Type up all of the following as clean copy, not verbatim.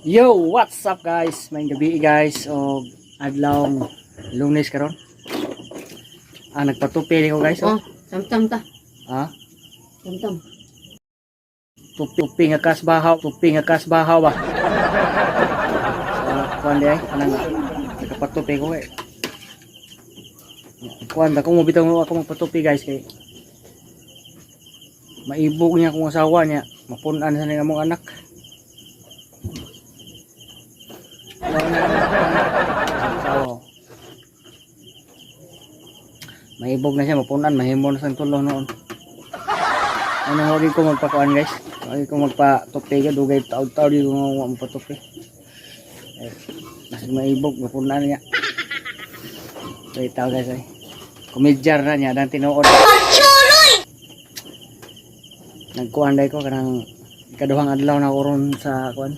Yo, what's up guys? May gabi guys o adlaw Lunes karon. Nagpatupi ko guys. Oh, tam-tam ta. Ah, Tam-tam. tupi nga kasbahaw ba. Kuan di ay anang nagpatupi ko eh. Kuan ba kung mobitaw ako magpatupi guys kay maibog niya kung asawa niya, mapunan sa ning among anak. So, maibog na siya, mapunan, mahimon sa tulong noon. Huwag ko magpakuan guys. Huwag ko magpatupi ka, dugay taod-taod yung mga magpatupi. Mas maibog, mapunan niya. So itaw guys ay. Kumidyar na niya, dan tinuod. Nagkuan day ko, kanang ikaduhang adlaw na oron sa kuan.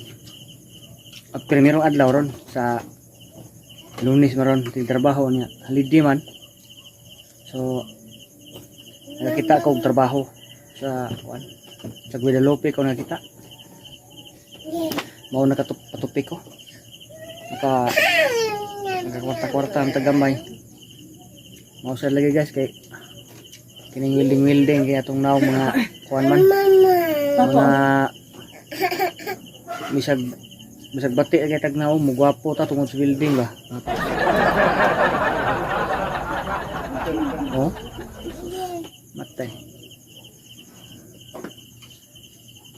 At primerong adlaw ron sa Lunes maron trabaho niya holiday man, so nakita ko trabaho sa kuan sa Guadalupe ko nakita mao nakatupi ko nakakwarta-kwarta ang tagamay mao sa lagi guys kay kining wilding kay atong naw mga kuan man mga bisag bati kay tagnaw mo gwapo ta tungod sa building ba. Oh. Matay.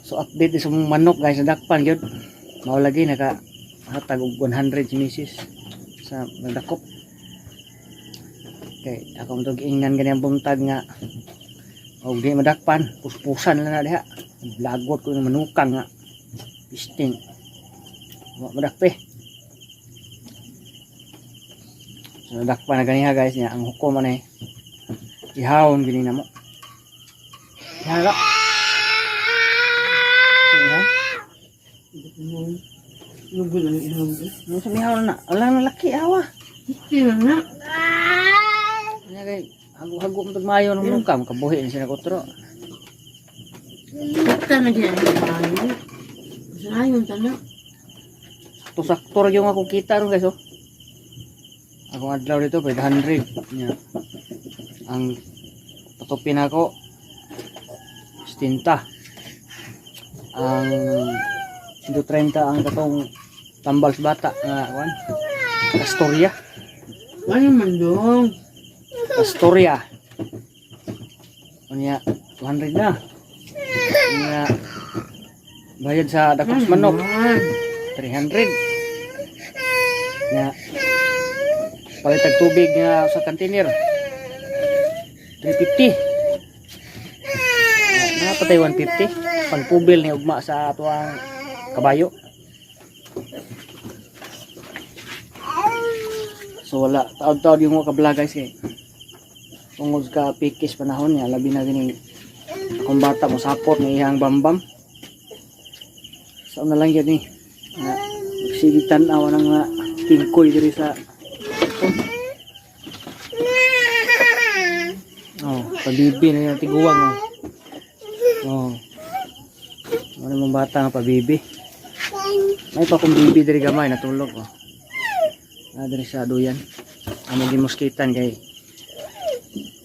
So update sa mong manok guys sa dakpan gyud. Mao lagi naka hatag og 100 si misis sa nagdakop. Okay, ako mong ingan gani ang buntag nga og di madakpan, puspusan lang na diha. Blagot ko ng manukang nga. Pisting. Madakpe. So dakpa na ganiha guys niya ang hukom man eh. Ihawon gini na mo. Ihaga. Ihaw. Lugol na ihawon. Ano sa ihawon na? Wala na laki awa. Hindi na. Kanya kay hago-hago mo tagmayo ng nukam kabuhi na siya nagotro. Sakta na diyan. Sayang tanak. Sakto ra yung ako kita ron guys oh. Akong adlaw dito 500 nya. Ang patupin ako stinta. Ang 130 ang katong tambal sa bata nga kuan. Astoria. Ano man dong? Astoria. Unya 200 na. Unya bayad sa dakos manok 300. Nga palitag tubig nga sa container 350. Napatay 150 pangpubil ni ugma sa atuang kabayo. So wala taod-taod yung mga kabla guys eh. Tungod ka pikis panahon niya labi na gini akong bata mo sapot ng ihang bambam. So na lang yan eh magsigitan awa ng mga tingkoy diri sa pabibi na yung tiguwang ano mong bata nga pabibi may pa kong bibi diri gamay natulog diri sa duyan ano di moskitan kay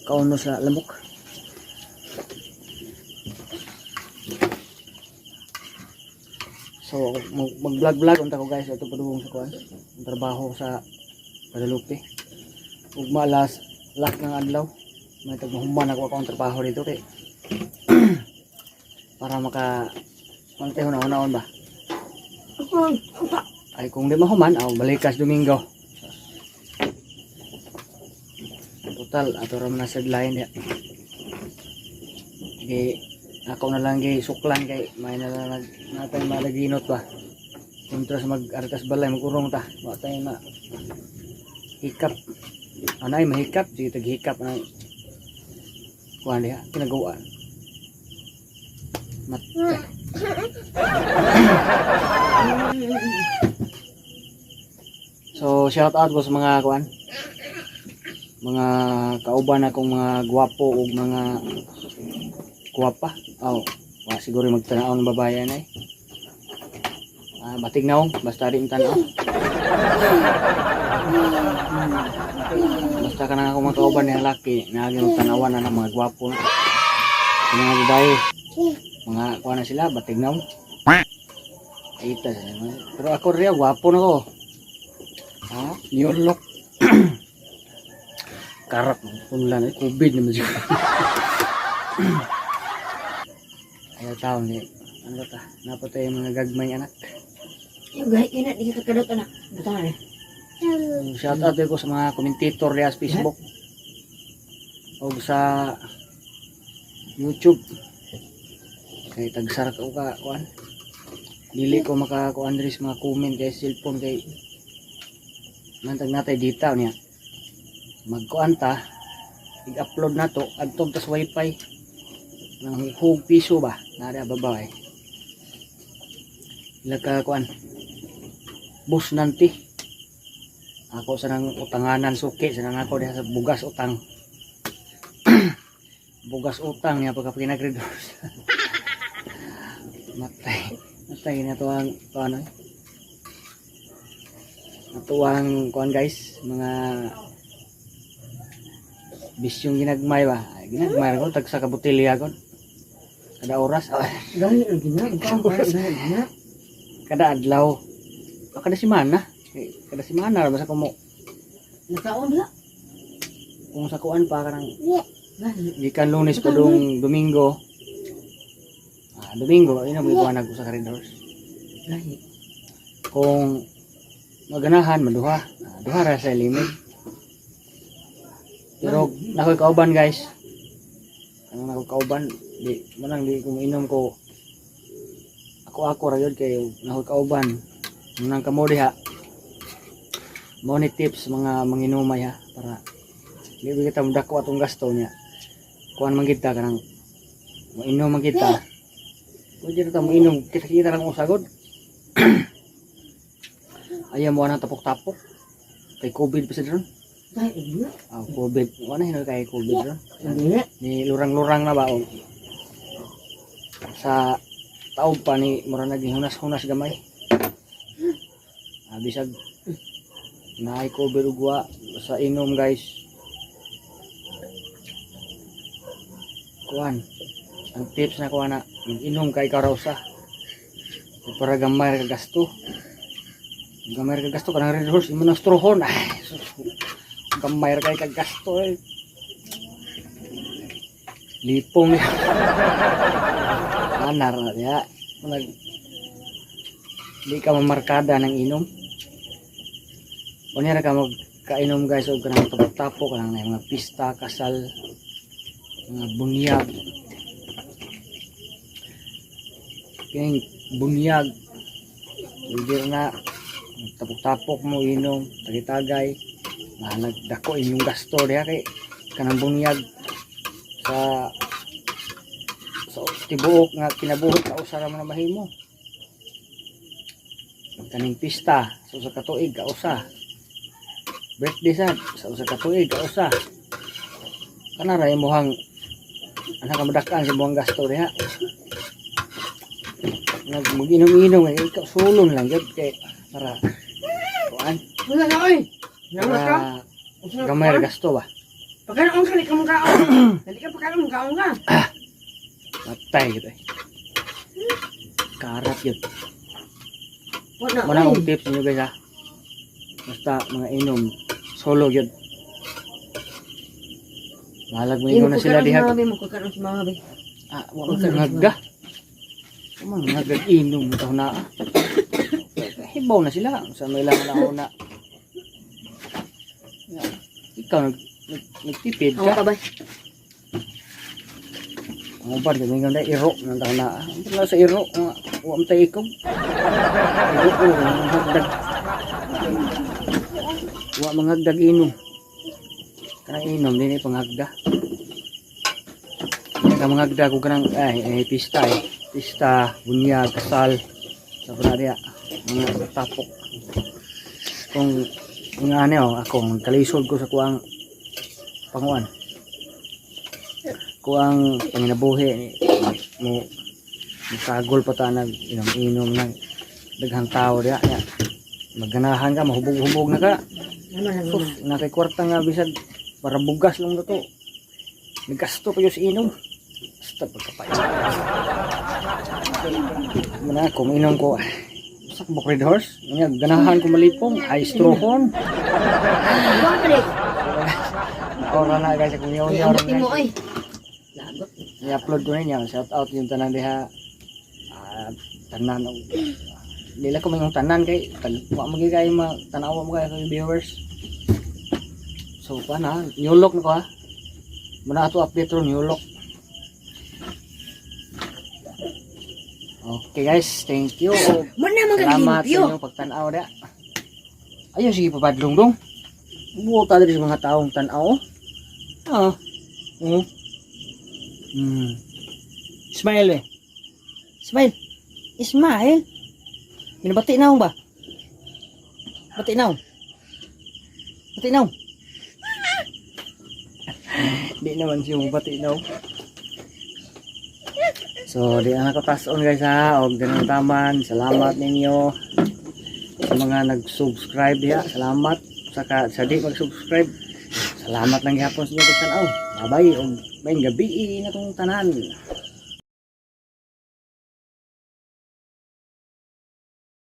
kauno sa lamok. So mag-vlog unta ko guys ito padung sa kuan trabaho sa Guadalupe ugma last ng adlaw may tagmahuman ako akong trabaho dito kay para maka manteho na unaon ba ay kung di mahuman balikas Domingo total ato ra man sa line ya kay ako na lang kay suklan kay may na natay malaginot ba kontra sa mag-artas balay magurong ta wa tay ma hikap anay mahikap sige taghikap anay kuan diha pinagawa matay. So shout out ko sa mga kuan mga kauban akong mga gwapo ug mga guwapa. Wa siguro magtanaw ng babayan ay. batig naong basta rin tanaw. Basta ka na ako mga kauban ng laki naging tanawan na ng mga gwapo na. Yung mga babae mga kuha na sila batig naong. Ita sila. Pero ako rin gwapo na ko. New look. Karap punlan COVID naman siya. Ayaw tao ni ano ta napatay yung mga gagmay anak. Yung gahit yun na, di ka kakadot anak. Buta nga eh. Shout out ko sa mga commentator niya sa Facebook o sa YouTube. Kay tagsara ko ka kuan. Dili ko makakuan diri sa mga comment kay cellphone kay nantag natay dita niya. Magkuan ta i-upload na to adtong tas wifi nang hug piso ba nara babae. Ila ka kuan. Bus nanti. Ako sa nang utanganan suki sa nang ako diha sa bugas utang. Bugas utang niya pagka pinag-reduce. Matay na to ang ano. Natuwang kuan guys, mga bisyong ginagmay ba? Ginagmay ko tag sa kabutilya ko. Kada oras. Gani ang gina. Kada adlaw. Kada semana. Kada semana basta ko mo Nakaon ba? kung sa kuan pa kanang Gani. gikan Lunes pa dong Domingo. Domingo ina mo ibuanag ko sa corridors. Gani. Kung maganahan maduha. Duha ra sa limit. Pero nakoy kauban guys. Ano nakoy kauban di manang di ko inom ko. Ako ra gyud kay nakoy kauban. Nang kamo diha. Mo ni tips mga manginumay ha para di kita mudako atong gasto niya. Kuan man kita kanang mainom man kita. Pwede ta mo inom kita lang usagod. Ayaw mo na tapok-tapok. Kay COVID pa sa doon. Gani ang gina. COVID. Wala hinoy kay COVID doon. Ang gina. Ni lurang-lurang na ba o. Sa taog pa ni mura naging hunas-hunas gamay. Bisag naay COVID ugwa sa inom guys. Kuan. Ang tips na kuan na inom kay karosa. Para gamay ka gasto. Gamay ka gasto kanang Red Horse imo nang strohon. Gamay kay ka gasto eh. Lipong niya. Anar na niya. Di ka mamarkada ng inom. Kunyara ka magkainom guys o kanang tapok-tapok kanang mga pista, kasal, mga bunyag. Kining bunyag. Hindi na tapok-tapok mo inom, tagay-tagay. Nagdako inyong gasto diha kay kanang bunyag sa tibuok nga kinabuhit ka usara mo na mahimo. Kaning pista sa usa ka tuig ka usa. Birthday sad sa usa ka tuig ka usa. Kana ra imong anak ka madakan sa imong gasto diha. Mag-inom-inom ay ikaw sulon lang gyud kay para kuan. Wala na oy. Namas ka? Gamay ra gasto ba? Pagkanoon ka, di ka mong kaon. Hindi ka pagkanoon, kaon ka. Matay gitu. Karap yun. Wala Mana oy. akong tips niyo guys ha. Basta mga inom solo yun. Malag mo ingon na sila diha. Mo pagkanoon si mga be. Wala ka ngagga. Kumang ngagga inom mo na. Hibaw na sila. Sa may lang na. Ikaw nagtipid Ako ka. ka ba? Ang uban kami nga iro nang taon na. Ang sa iro, wa man tay ikaw. Iro ko hagdag. Wa mangagdag inom. Kanang inom din panghagda. Kanang mangagda ko kanang pista Pista, bunyag, kasal. Sa panariya, mga tapok. Kung nga ano, ako kalisod ko sa kuang panguan. Kuang panginabuhi mo sagol pa ta nag inom-inom nang daghang tao diha nya. Magganahan ka, mahubog-hubog na ka. Naman. Sus, nakay kwarta nga bisag para bugas lang na to. Nagasto pa yung si inom. Basta pagkapay. Muna, kuminom ko. Sak bok red horse. Ganahan ko malipong. Ay, strohon. Bakit? Ora na guys, kung yun Ay, yun. abutin mo ay. Lagot. I-upload ko na niya. Shout out yung tanan diha. Tanan. Dila ko mayong tanan kay. Wa magigay tanawa mo kayo kay viewers. So, na. New look na ko ha. Muna ato update ron, new look. Okay guys, thank you. Muna naman Salamat sa kalimpyo. inyong pagtanaw da. Ayun, sige papadlong dong. Buta diri sa mga taong tanaw. Ah. Smile eh. Smile. Smile. Binabati na ba? Bati na. Bati na. Di naman siya bati na. So, di na ako tason guys ha. Og ganun taman. Salamat ninyo sa mga nag-subscribe ya. Salamat. Saka sa di mag-subscribe. Salamat lang gihapon sa inyo pagtanaw. Bye-bye. Og may gabi na tong tanan.